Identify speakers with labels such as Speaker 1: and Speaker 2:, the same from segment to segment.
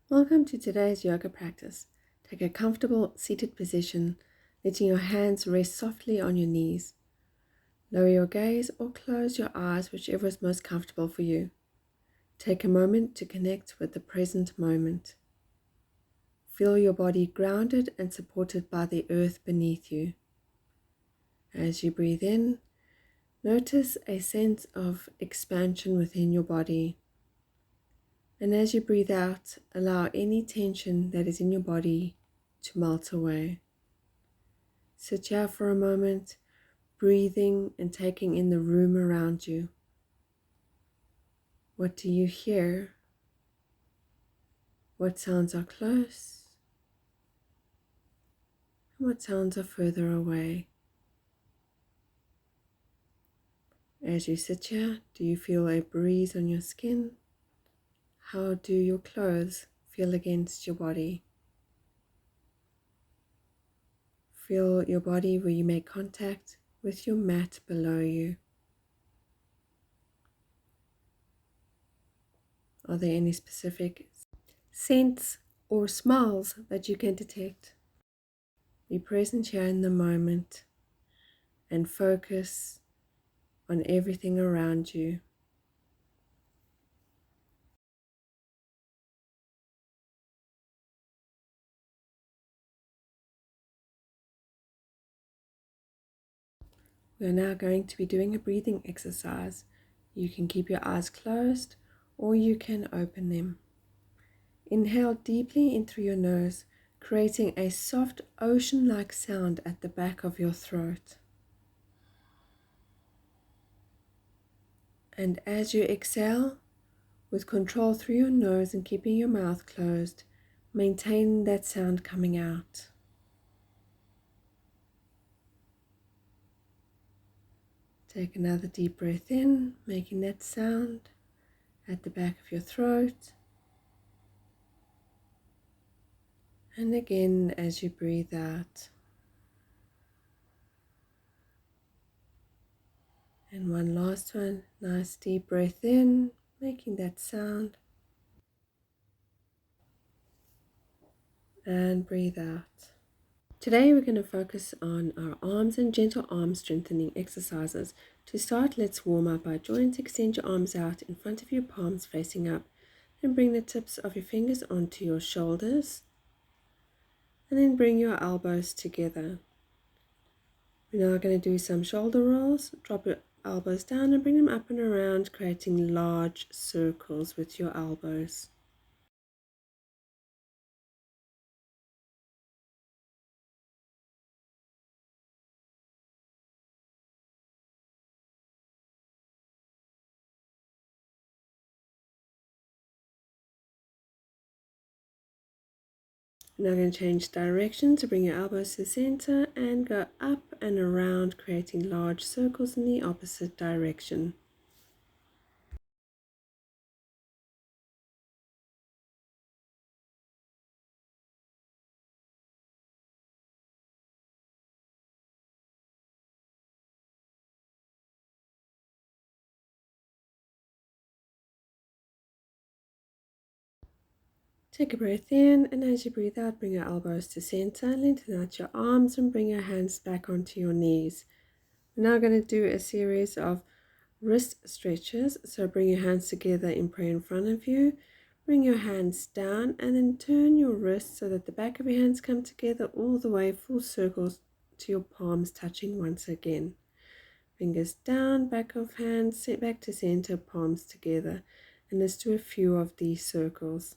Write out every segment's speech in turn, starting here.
Speaker 1: Welcome to today's yoga practice. Take a comfortable seated position, letting your hands rest softly on your knees. Lower your gaze or close your eyes, whichever is most comfortable for you. Take a moment to connect with the present moment. Feel your body grounded and supported by the earth beneath you. As you breathe in, notice a sense of expansion within your body. And as you breathe out, allow any tension that is in your body to melt away. Sit here for a moment, breathing and taking in the room around you. What do you hear? What sounds are close? And what sounds are further away? As you sit here, do you feel a breeze on your skin? How do your clothes feel against your body? Feel your body where you make contact with your mat below you. Are there any specific scents or smells that you can detect? Be present here in the moment and focus on everything around you. We are now going to be doing a breathing exercise. You can keep your eyes closed or you can open them. Inhale deeply in through your nose, creating a soft ocean-like sound at the back of your throat. And as you exhale, with control through your nose and keeping your mouth closed, maintain that sound coming out. Take another deep breath in, making that sound at the back of your throat. And again as you breathe out. And one last one, nice deep breath in, making that sound. And breathe out. Today we're going to focus on our arms and gentle arm strengthening exercises. To start, let's warm up our joints. Extend your arms out in front of you, palms facing up. Then bring the tips of your fingers onto your shoulders. And then bring your elbows together. We're now going to do some shoulder rolls. Drop your elbows down and bring them up and around, creating large circles with your elbows. Now I'm going to change direction to bring your elbows to the center and go up and around, creating large circles in the opposite direction. Take a breath in, and as you breathe out, bring your elbows to center, lengthen out your arms and bring your hands back onto your knees. We're now going to do a series of wrist stretches. So bring your hands together in prayer in front of you. Bring your hands down and then turn your wrists so that the back of your hands come together all the way, full circles to your palms touching once again. Fingers down, back of hands, set back to center, palms together. And let's do a few of these circles.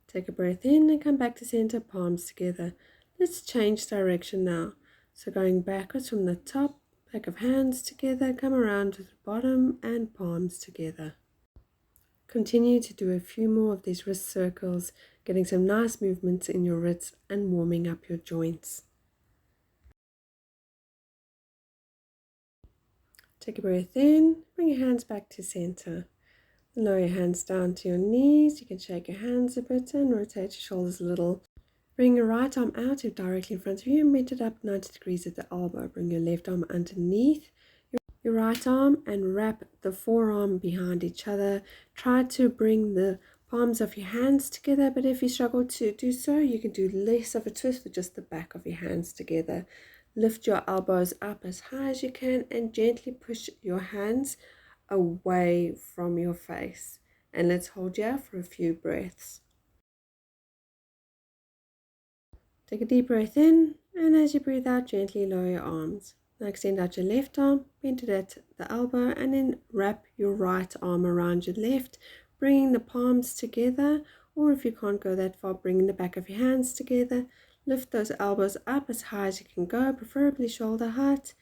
Speaker 1: Take a breath in and come back to center, palms together. Let's change direction now. So going backwards from the top, back of hands together, come around to the bottom and palms together. Continue to do a few more of these wrist circles, getting some nice movements in your wrists and warming up your joints. Take a breath in, bring your hands back to center. Lower your hands down to your knees. You can shake your hands a bit and rotate your shoulders a little. Bring your right arm out directly in front of you and bend it up 90 degrees at the elbow. Bring your left arm underneath your right arm and wrap the forearm behind each other. Try to bring the palms of your hands together, but if you struggle to do so, you can do less of a twist with just the back of your hands together. Lift your elbows up as high as you can and gently push your hands away from your face. And let's hold here for a few breaths. Take a deep breath in, and as you breathe out, gently lower your arms. Now extend out your left arm, bend it at the elbow, and then wrap your right arm around your left, bringing the palms together, or if you can't go that far, bringing the back of your hands together. Lift those elbows up as high as you can go, preferably shoulder height,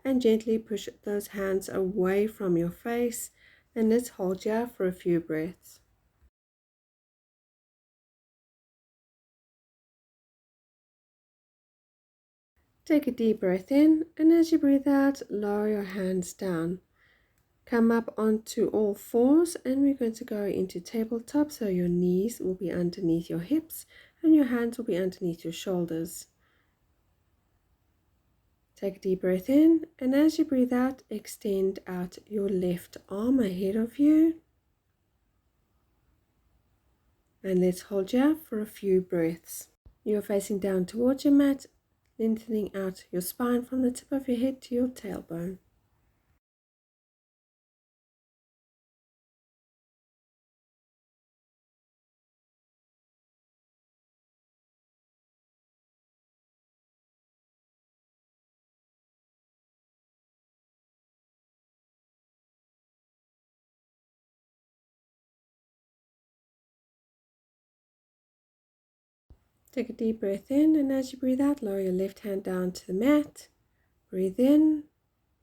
Speaker 1: and gently push those hands away from your face. And let's hold here for a few breaths. Take a deep breath in, and as you breathe out, lower your hands down. Come up onto all fours, and we're going to go into tabletop, so your knees will be underneath your hips and your hands will be underneath your shoulders. Take a deep breath in, and as you breathe out, extend out your left arm ahead of you. And let's hold here for a few breaths. You're facing down towards your mat, lengthening out your spine from the tip of your head to your tailbone. Take a deep breath in, and as you breathe out, lower your left hand down to the mat. Breathe in,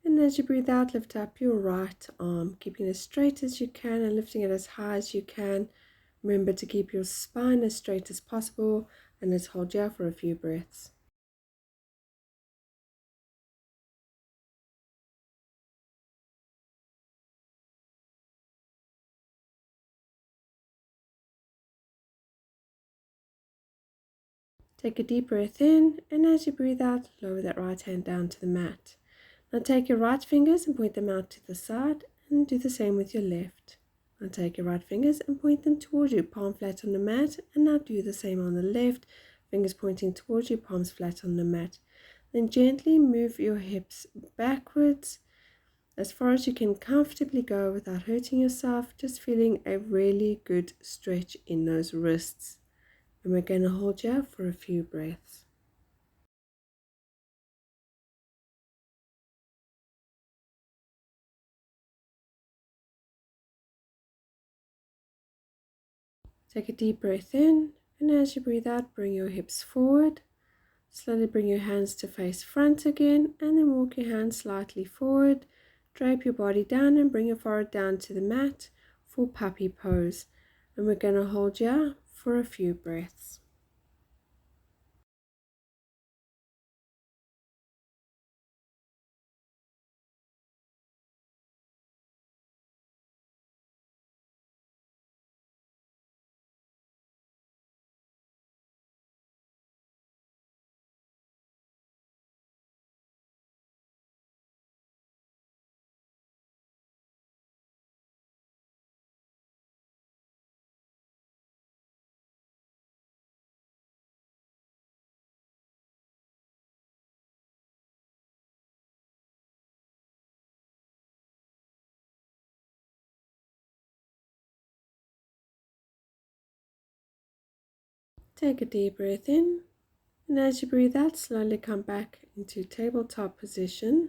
Speaker 1: and as you breathe out, lift up your right arm, keeping it as straight as you can and lifting it as high as you can. Remember to keep your spine as straight as possible, and let's hold here for a few breaths. Take a deep breath in, and as you breathe out, lower that right hand down to the mat. Now take your right fingers and point them out to the side, and do the same with your left. Now take your right fingers and point them towards you, palm flat on the mat, and now do the same on the left, fingers pointing towards you, palms flat on the mat. Then gently move your hips backwards as far as you can comfortably go without hurting yourself, just feeling a really good stretch in those wrists. And we're going to hold here for a few breaths. Take a deep breath in, and as you breathe out, bring your hips forward. Slowly bring your hands to face front again, and then walk your hands slightly forward. Drape your body down and bring your forehead down to the mat for puppy pose. And we're going to hold here for a few breaths. Take a deep breath in, and as you breathe out, slowly come back into tabletop position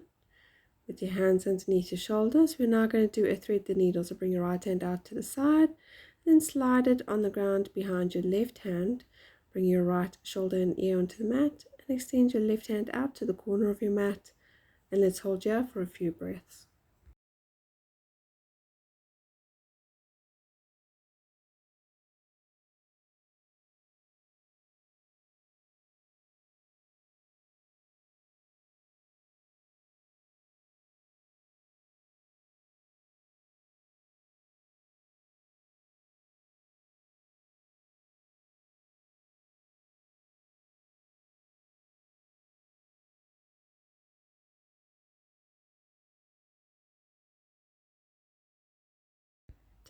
Speaker 1: with your hands underneath your shoulders. We're now going to do a thread the needle, so bring your right hand out to the side, then slide it on the ground behind your left hand. Bring your right shoulder and ear onto the mat, and extend your left hand out to the corner of your mat. And let's hold here for a few breaths.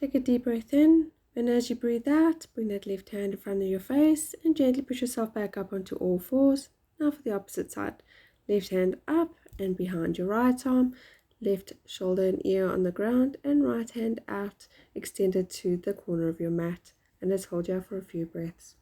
Speaker 1: Take a deep breath in, and as you breathe out, bring that left hand in front of your face and gently push yourself back up onto all fours. Now for the opposite side. Left hand up and behind your right arm, left shoulder and ear on the ground, and right hand out, extended to the corner of your mat. And let's hold you for a few breaths.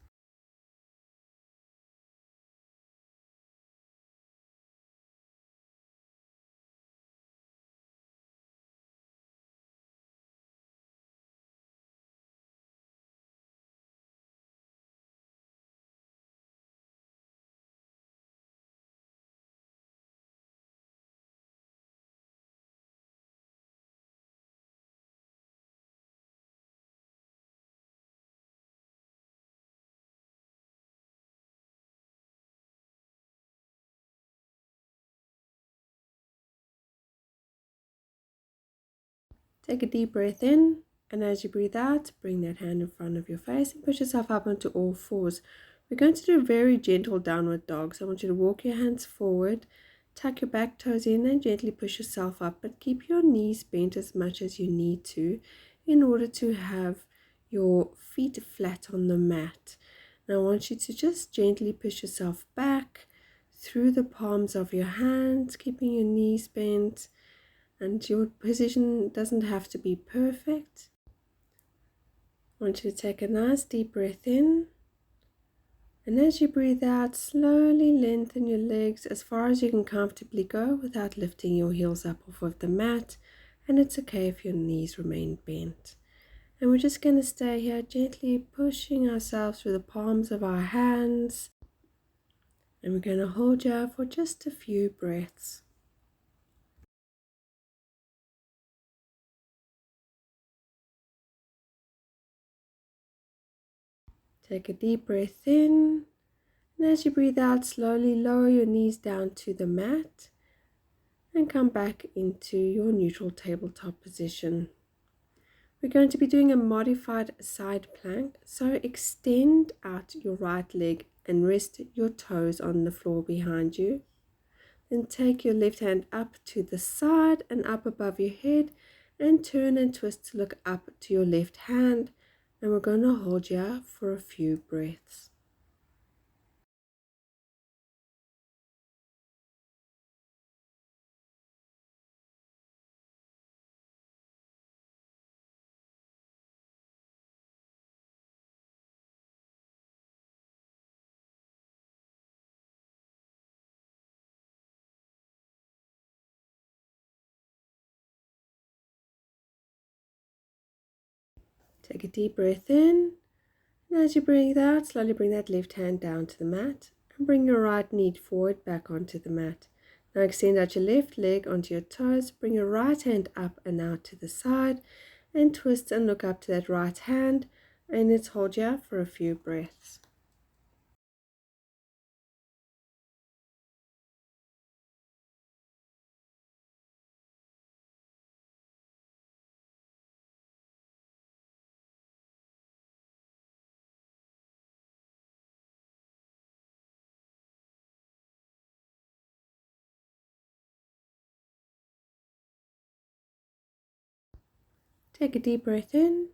Speaker 1: Take a deep breath in, and as you breathe out, bring that hand in front of your face and push yourself up onto all fours. We're going to do a very gentle downward dog, so I want you to walk your hands forward, tuck your back toes in and gently push yourself up, but keep your knees bent as much as you need to in order to have your feet flat on the mat. Now I want you to just gently push yourself back through the palms of your hands, keeping your knees bent. And your position doesn't have to be perfect. I want you to take a nice deep breath in. And as you breathe out, slowly lengthen your legs as far as you can comfortably go without lifting your heels up off of the mat. And it's okay if your knees remain bent. And we're just going to stay here, gently pushing ourselves through the palms of our hands. And we're going to hold here for just a few breaths. Take a deep breath in, and as you breathe out, slowly lower your knees down to the mat and come back into your neutral tabletop position. We're going to be doing a modified side plank, so extend out your right leg and rest your toes on the floor behind you. Then take your left hand up to the side and up above your head and turn and twist to look up to your left hand. And we're going to hold here for a few breaths. Take a deep breath in, and as you breathe out, slowly bring that left hand down to the mat and bring your right knee forward back onto the mat. Now extend out your left leg onto your toes, bring your right hand up and out to the side and twist and look up to that right hand, and let's hold here for a few breaths. Take a deep breath in,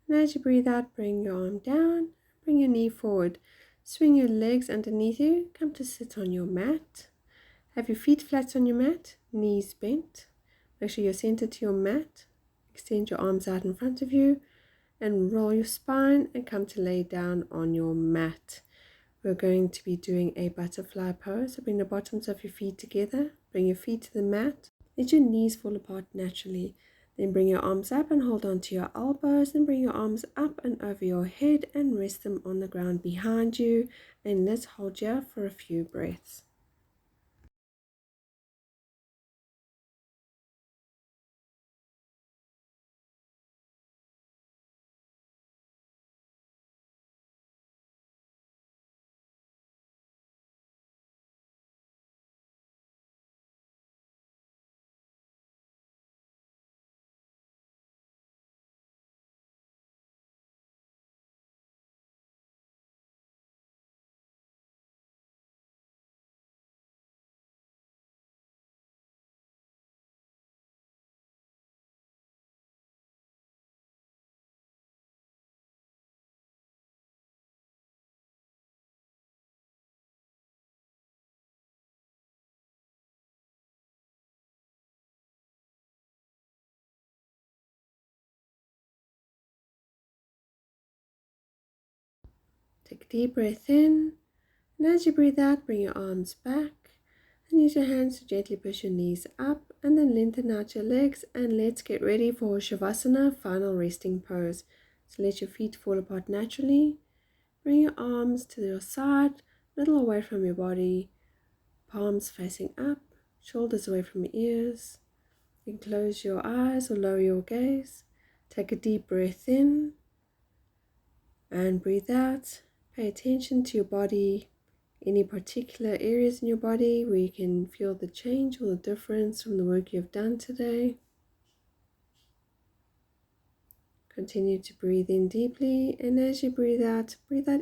Speaker 1: and as you breathe out, bring your arm down, bring your knee forward. Swing your legs underneath you, come to sit on your mat. Have your feet flat on your mat, knees bent. Make sure you're centered to your mat. Extend your arms out in front of you and roll your spine and come to lay down on your mat. We're going to be doing a butterfly pose. So bring the bottoms of your feet together, bring your feet to the mat. Let your knees fall apart naturally. Then bring your arms up and hold on to your elbows. Then bring your arms up and over your head and rest them on the ground behind you. And let's hold here for a few breaths. Take a deep breath in, and as you breathe out, bring your arms back and use your hands to gently push your knees up and then lengthen out your legs, and let's get ready for Savasana, final resting pose. So let your feet fall apart naturally. Bring your arms to your side, little away from your body, palms facing up, shoulders away from your ears. You can close your eyes or lower your gaze. Take a deep breath in and breathe out. Pay attention to your body, any particular areas in your body where you can feel the change or the difference from the work you've done today. Continue to breathe in deeply, and as you breathe out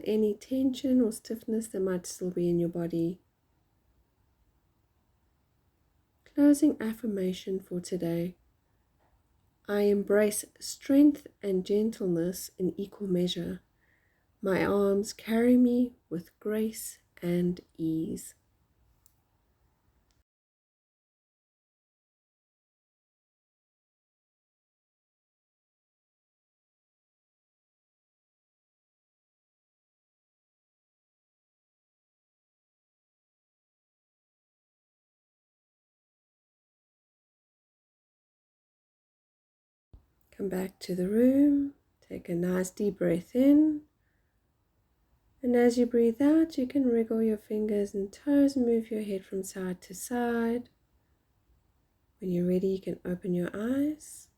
Speaker 1: any tension or stiffness that might still be in your body. Closing affirmation for today. I embrace strength and gentleness in equal measure. My arms carry me with grace and ease. Come back to the room. Take a nice deep breath in. And as you breathe out, you can wriggle your fingers and toes and move your head from side to side. When you're ready, you can open your eyes.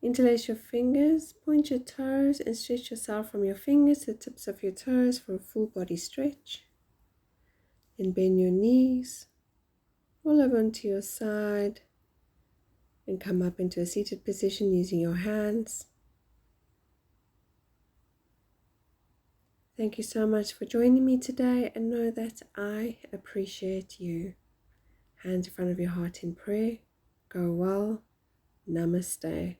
Speaker 1: Interlace your fingers, point your toes, and stretch yourself from your fingers to the tips of your toes for a full body stretch. Then bend your knees, roll over onto your side, and come up into a seated position using your hands. Thank you so much for joining me today, and know that I appreciate you. Hands in front of your heart in prayer. Go well. Namaste.